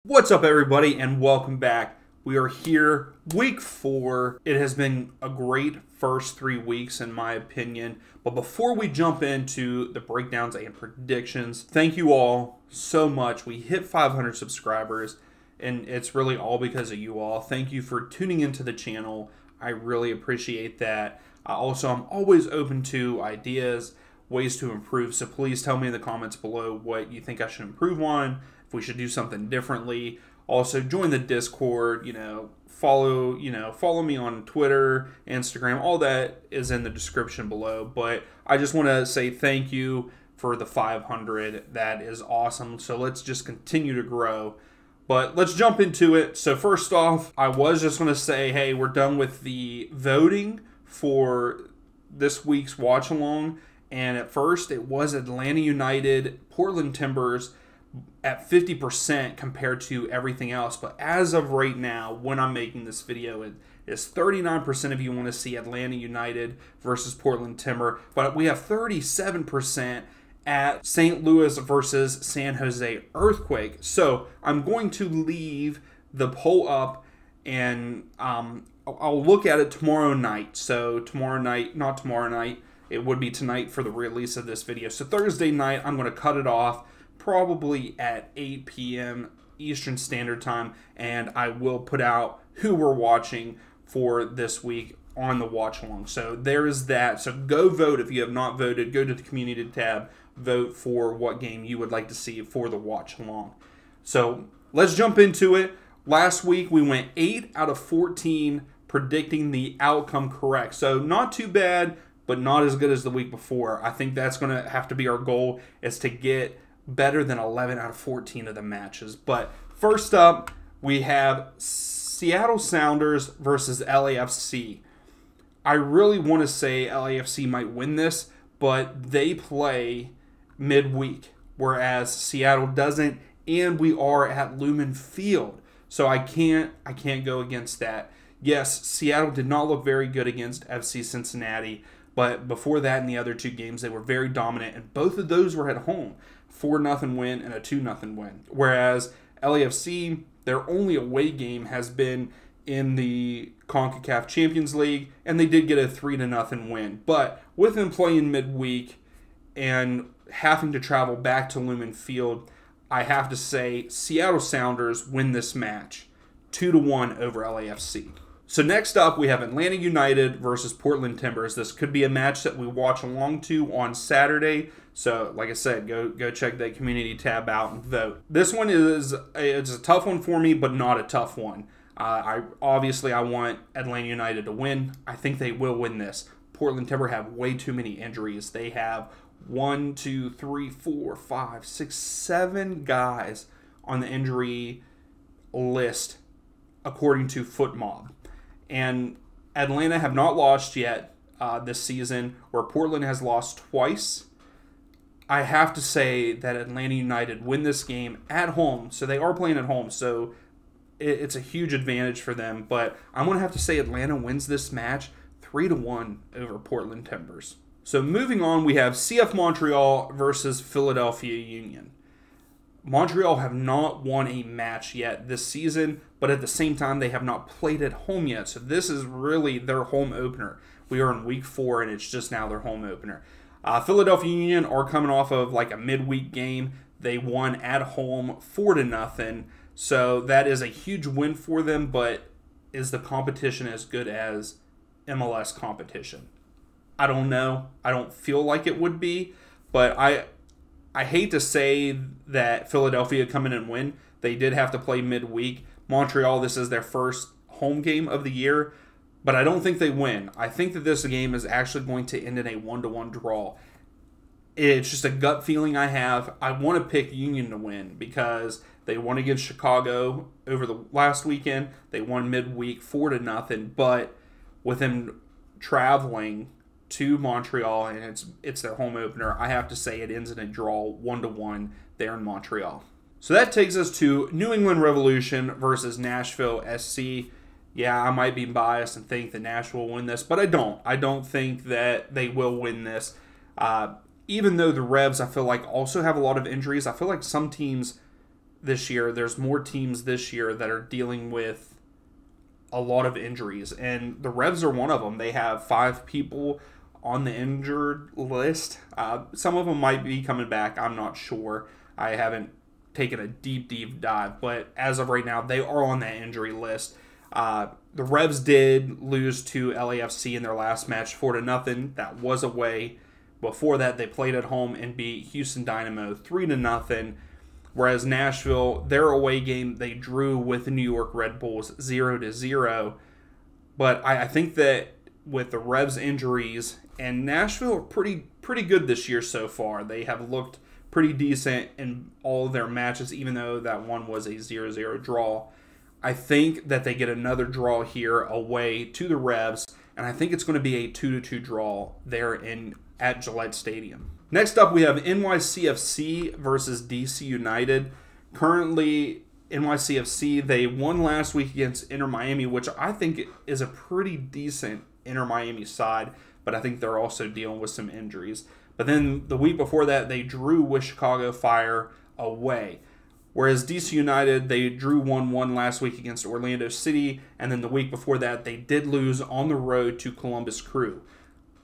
What's up, everybody, and welcome back. We are here, week 4. It has been a great first 3 weeks, in my opinion. But before we jump into the breakdowns and predictions, thank you all so much. We hit 500 subscribers, and it's really all because of you all. Thank you for tuning into the channel. I really appreciate that. Also, I'm always open to ideas, ways to improve, so please tell me in the comments below what you think I should improve on, if we should do something differently. Also, join the Discord, follow me on Twitter, Instagram, all that is in the description below. But I just want to say thank you for the 500. That is awesome. So let's just continue to grow. But let's jump into it. So first off, I was just going to say, hey, we're done with the voting for this week's watch along. And at first, it was Atlanta United, Portland Timbers at 50% compared to everything else. But as of right now, when I'm making this video, it is 39% of you want to see Atlanta United versus Portland Timber. But we have 37% at St. Louis versus San Jose Earthquake. So I'm going to leave the poll up, and I'll look at it tomorrow night. So not tomorrow night, it would be tonight for the release of this video. So Thursday night, I'm going to cut it off probably at 8 p.m. Eastern Standard Time, and I will put out who we're watching for this week on the watch along. So there is that. So go vote if you have not voted. Go to the community tab, vote for what game you would like to see for the watch along. So let's jump into it. Last week we went 8 out of 14 predicting the outcome correct. So not too bad, but not as good as the week before. I think that's going to have to be our goal, is to get better than 11 out of 14 of the matches. But first up, we have Seattle Sounders versus LAFC. I really want to say LAFC might win this, but they play midweek, whereas Seattle doesn't, and we are at Lumen Field. So I can't go against that. Yes, Seattle did not look very good against FC Cincinnati, but before that, in the other 2 games, they were very dominant, and both of those were at home. 4-0 win and a 2-0 win. Whereas LAFC, their only away game has been in the CONCACAF Champions League, and they did get a 3-0 win. But with them playing midweek and having to travel back to Lumen Field, I have to say Seattle Sounders win this match 2-1 over LAFC. So next up, we have Atlanta United versus Portland Timbers. This could be a match that we watch along to on Saturday. So, like I said, go check that community tab out and vote. This one it's a tough one for me, but not a tough one. I want Atlanta United to win. I think they will win this. Portland Timber have way too many injuries. They have 1, 2, 3, 4, 5, 6, 7 guys on the injury list according to FootMob. And Atlanta have not lost yet this season, where Portland has lost twice. I have to say that Atlanta United win this game at home. So they are playing at home, so it's a huge advantage for them. But I'm going to have to say Atlanta wins this match 3-1 over Portland Timbers. So moving on, we have CF Montreal versus Philadelphia Union. Montreal have not won a match yet this season, but at the same time, they have not played at home yet. So this is really their home opener. We are in week 4, and it's just now their home opener. Philadelphia Union are coming off of like a midweek game. They won at home 4-0. So that is a huge win for them, but is the competition as good as MLS competition? I don't know. I don't feel like it would be, but I hate to say that Philadelphia come in and win. They did have to play midweek. Montreal, this is their first home game of the year, but I don't think they win. I think that this game is actually going to end in a 1-1 draw. It's just a gut feeling I have. I want to pick Union to win because they won against Chicago over the last weekend. They won midweek 4-0, but with them traveling to Montreal, and it's their home opener, I have to say it ends in a draw 1-1 there in Montreal. So that takes us to New England Revolution versus Nashville SC. Yeah, I might be biased and think that Nashville will win this, but I don't. I don't think that they will win this. Even though the Revs, I feel like, also have a lot of injuries, I feel like some teams this year, there's more teams this year that are dealing with a lot of injuries, and the Revs are one of them. They have 5 people on the injured list. Some of them might be coming back. I'm not sure. I haven't taken a deep dive, but as of right now, they are on that injury list. The Revs did lose to LAFC in their last match 4-0. That was away. Before that, they played at home and beat Houston Dynamo 3-0. Whereas Nashville, their away game, they drew with the New York Red Bulls 0-0. But I think that with the Revs injuries, and Nashville are pretty good this year so far. They have looked pretty decent in all of their matches, even though that one was a 0-0 draw. I think that they get another draw here away to the Revs, and I think it's going to be a 2-2 draw there at Gillette Stadium. Next up, we have NYCFC versus DC United. Currently, NYCFC, they won last week against Inter Miami, which I think is a pretty decent Inter Miami side, but I think they're also dealing with some injuries. But then the week before that, they drew with Chicago Fire away. Whereas DC United, they drew 1-1 last week against Orlando City, and then the week before that, they did lose on the road to Columbus Crew.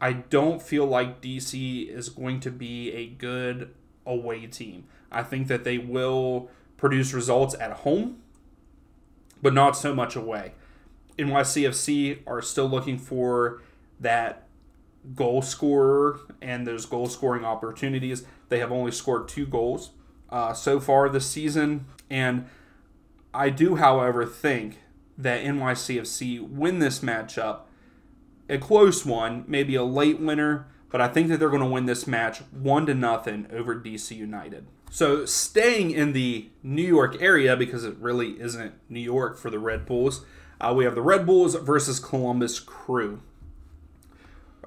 I don't feel like DC is going to be a good away team. I think that they will produce results at home, but not so much away. NYCFC are still looking for that goal scorer and those goal scoring opportunities. They have only scored 2 goals so far this season, and I do, however, think that NYCFC win this matchup. A close one, maybe a late winner, but I think that they're going to win this match 1-0 over DC United. So staying in the New York area, because it really isn't New York for the Red Bulls, we have the Red Bulls versus Columbus Crew.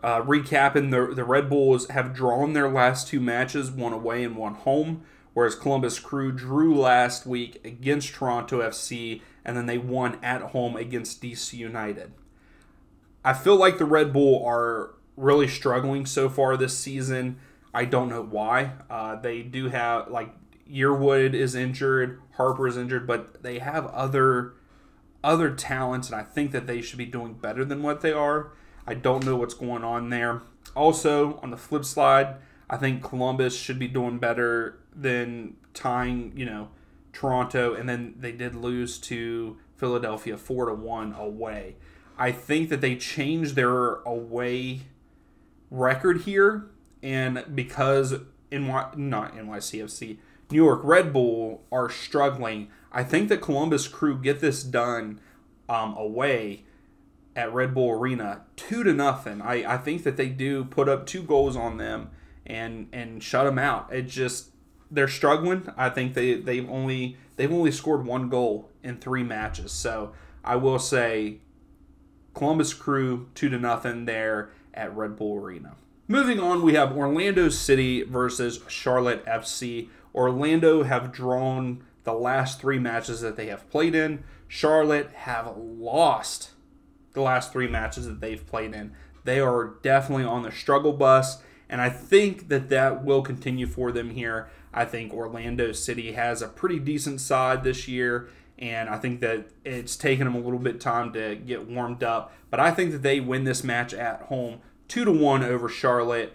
Recapping, the Red Bulls have drawn their last 2 matches, one away and one home, whereas Columbus Crew drew last week against Toronto FC, and then they won at home against DC United. I feel like the Red Bull are really struggling so far this season. I don't know why. They do have, like, Yearwood is injured, Harper is injured, but they have other talents, and I think that they should be doing better than what they are. I don't know what's going on there. Also, on the flip side, I think Columbus should be doing better than tying, Toronto, and then they did lose to Philadelphia 4-1 away. I think that they changed their away record here, and because not NYCFC, New York Red Bull are struggling, I think that Columbus Crew get this done away at Red Bull Arena 2-0. I think that they do put up 2 goals on them and shut them out. They're struggling. I think they've only scored 1 goal in 3 matches. So I will say Columbus Crew 2-0 there at Red Bull Arena. Moving on, we have Orlando City versus Charlotte FC. Orlando have drawn the last 3 matches that they have played in. Charlotte have lost the last 3 matches that they've played in. They are definitely on the struggle bus, and I think that will continue for them here. I think Orlando City has a pretty decent side this year, and I think that it's taken them a little bit of time to get warmed up. But I think that they win this match at home 2-1 over Charlotte.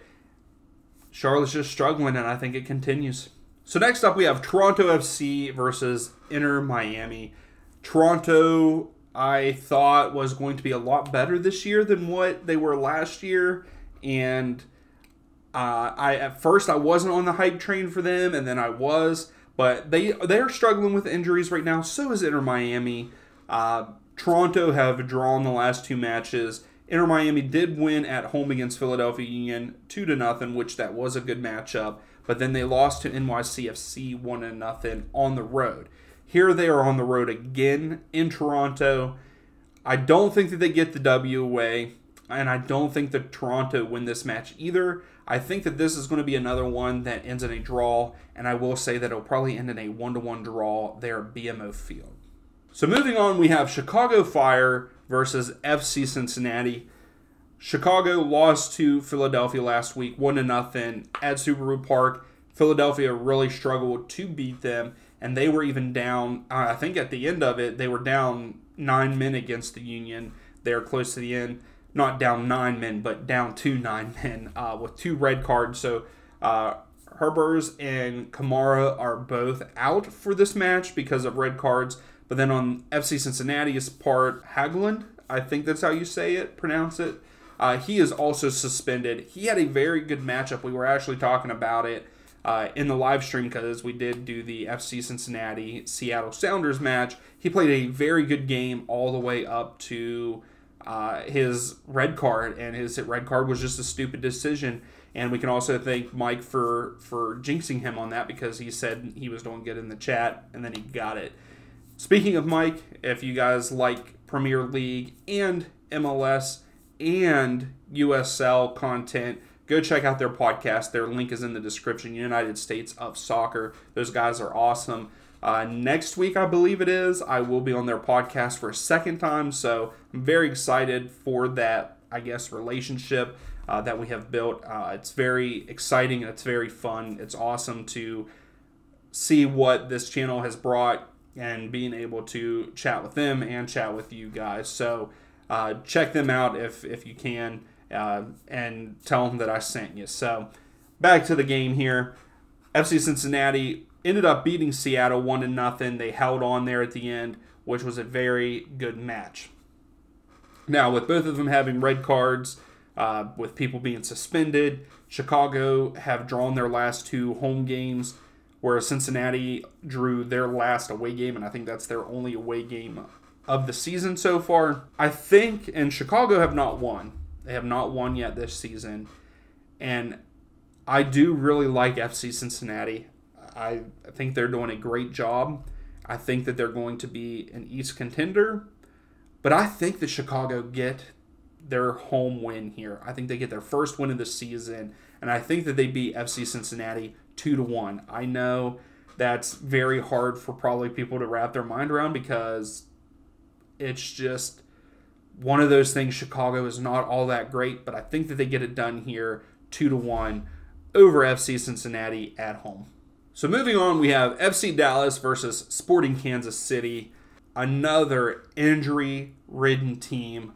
Charlotte's just struggling, and I think it continues. So next up, we have Toronto FC versus Inter Miami. Toronto, I thought, was going to be a lot better this year than what they were last year, and at first I wasn't on the hype train for them, and then I was, but they're struggling with injuries right now. So is Inter Miami. Toronto have drawn the last 2 matches. Inter Miami did win at home against Philadelphia Union 2-0, which that was a good matchup, but then they lost to NYCFC 1-0 on the road. Here they are on the road again in Toronto. I don't think that they get the W away, and I don't think that Toronto win this match either. I think that this is going to be another one that ends in a draw, and I will say that it'll probably end in a 1-1 draw there at BMO Field. So moving on, we have Chicago Fire versus FC Cincinnati. Chicago lost to Philadelphia last week 1-0 at Subaru Park. Philadelphia really struggled to beat them, and they were even down. I think at the end of it, they were down 9 men against the Union. They're close to the end, not down 9 men, but down to 9 men with 2 red cards. So Herbers and Kamara are both out for this match because of red cards. But then on FC Cincinnati's part, Hagelin, I think that's how you pronounce it. He is also suspended. He had a very good matchup. We were actually talking about it in the live stream because we did do the FC Cincinnati Seattle Sounders match. He played a very good game all the way up to his red card, and his red card was just a stupid decision. And we can also thank Mike for jinxing him on that because he said he was doing good in the chat, and then he got it. Speaking of Mike, if you guys like Premier League and MLS and USL content, go check out their podcast. Their link is in the description, United States of Soccer. Those guys are awesome. Next week, I believe it is, I will be on their podcast for a second time, so I'm very excited for that, I guess, relationship that we have built. It's very exciting and it's very fun. It's awesome to see what this channel has brought and being able to chat with them and chat with you guys. So check them out if you can and tell them that I sent you. So back to the game here. FC Cincinnati ended up beating Seattle 1-0. They held on there at the end, which was a very good match. Now, with both of them having red cards, with people being suspended, Chicago have drawn their last 2 home games, whereas Cincinnati drew their last away game, and I think that's their only away game of the season so far. I think, and Chicago have not won. They have not won yet this season, and I do really like FC Cincinnati. I think they're doing a great job. I think that they're going to be an East contender, but I think that Chicago get their home win here. I think they get their first win of the season, and I think that they beat FC Cincinnati 2-1. I know that's very hard for probably people to wrap their mind around because it's just one of those things. Chicago is not all that great, but I think that they get it done here 2-1 over FC Cincinnati at home. So moving on, we have FC Dallas versus Sporting Kansas City, another injury-ridden team.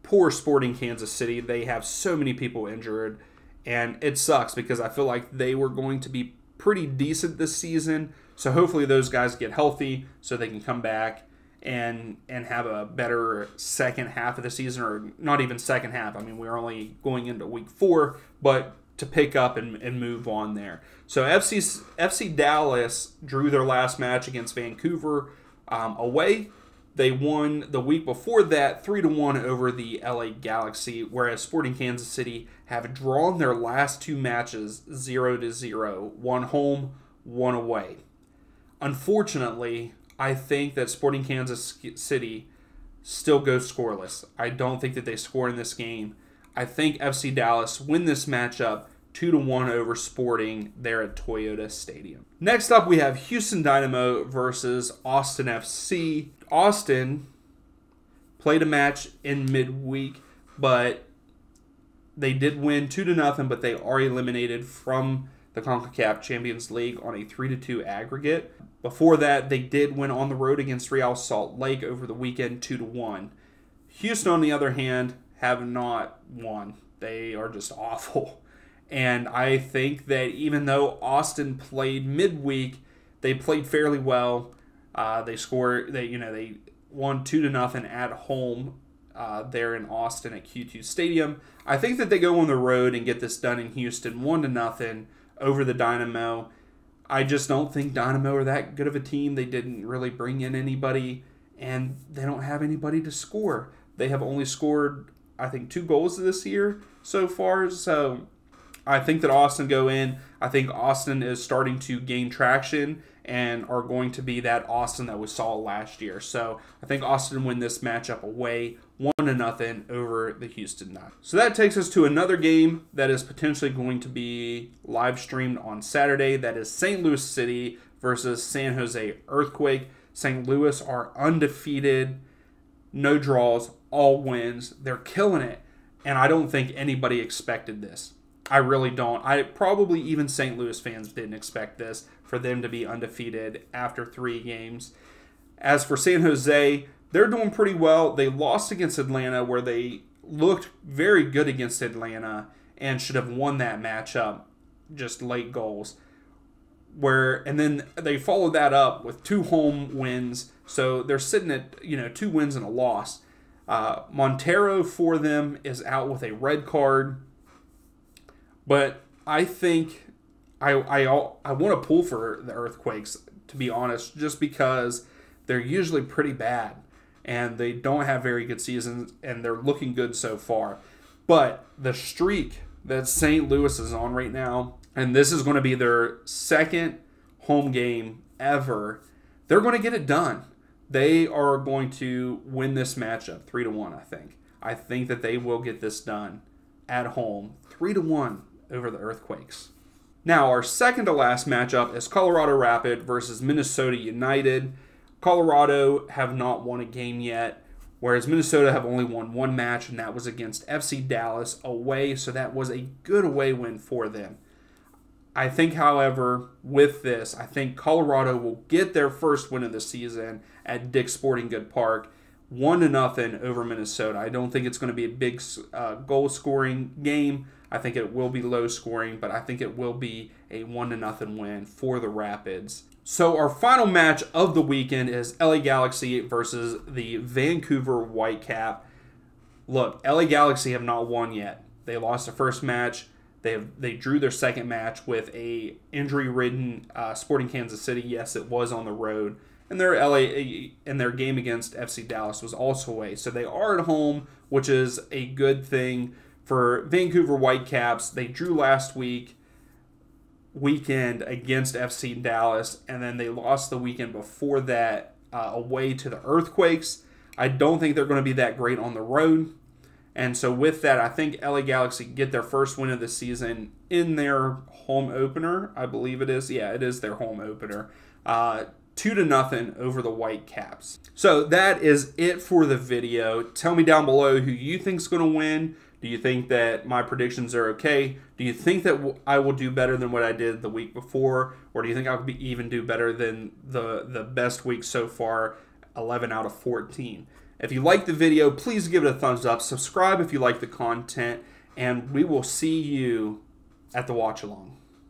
Poor Sporting Kansas City. They have so many people injured, and it sucks because I feel like they were going to be pretty decent this season. So hopefully those guys get healthy so they can come back and have a better second half of the season, or not even second half. I mean, we're only going into week 4, but to pick up and move on there. So FC Dallas drew their last match against Vancouver away. They won the week before that 3-1 over the LA Galaxy, whereas Sporting Kansas City have drawn their last 2 matches 0-0, one home, one away. Unfortunately, I think that Sporting Kansas City still goes scoreless. I don't think that they score in this game. I think FC Dallas win this matchup 2-1 over Sporting there at Toyota Stadium. Next up, we have Houston Dynamo versus Austin FC. Austin played a match in midweek, but they did win 2-0, but they are eliminated from the CONCACAF Champions League on a 3-2 aggregate. Before that, they did win on the road against Real Salt Lake over the weekend 2-1. Houston, on the other hand, have not won. They are just awful. And I think that even though Austin played midweek, they played fairly well. They won 2-0 at home there in Austin at Q2 Stadium. I think that they go on the road and get this done in Houston 1-0 over the Dynamo. I just don't think Dynamo are that good of a team. They didn't really bring in anybody, and they don't have anybody to score. They have only scored, I think, 2 goals this year so far. So I think that Austin go in. I think Austin is starting to gain traction and are going to be that Austin that we saw last year. So I think Austin win this matchup away 1-0 over the Houston Nuggets. So that takes us to another game that is potentially going to be live streamed on Saturday. That is St. Louis City versus San Jose Earthquake. St. Louis are undefeated, no draws, all wins. They're killing it, and I don't think anybody expected this. I really don't. I probably even St. Louis fans didn't expect this, for them to be undefeated after 3 games. As for San Jose, they're doing pretty well. They lost against Atlanta, where they looked very good against Atlanta and should have won that matchup, just late goals. And then they followed that up with 2 home wins, so they're sitting at 2 wins and a loss. Montero for them is out with a red card, but I think I want to pull for the Earthquakes, to be honest, just because they're usually pretty bad and they don't have very good seasons, and they're looking good so far. But the streak that St. Louis is on right now, and this is going to be their 2nd home game ever, they're going to get it done. They are going to win this matchup 3-1, I think. I think that they will get this done at home 3-1 over the Earthquakes. Now, our second to last matchup is Colorado Rapid versus Minnesota United. Colorado have not won a game yet, whereas Minnesota have only won 1 match, and that was against FC Dallas away, so that was a good away win for them. I think, however, with this, I think Colorado will get their first win of the season at Dick's Sporting Good Park, 1-0 over Minnesota. I don't think it's going to be a big goal-scoring game. I think it will be low-scoring, but I think it will be a 1-0 win for the Rapids. So our final match of the weekend is LA Galaxy versus the Vancouver Whitecap. Look, LA Galaxy have not won yet. They lost their first match. They drew their second match with a injury-ridden Sporting Kansas City. Yes, it was on the road. And their game against FC Dallas was also away. So they are at home, which is a good thing for Vancouver Whitecaps. They drew last weekend against FC Dallas, and then they lost the weekend before that away to the Earthquakes. I don't think they're going to be that great on the road. And so with that, I think LA Galaxy get their first win of the season in their home opener. I believe it is. Yeah, it is their home opener. 2-0 over the Whitecaps. So that is it for the video. Tell me down below who you think is going to win. Do you think that my predictions are okay? Do you think that I will do better than what I did the week before? Or do you think I'll even do better than the best week so far, 11 out of 14? If you like the video, please give it a thumbs up. Subscribe if you like the content. And we will see you at the watch-along.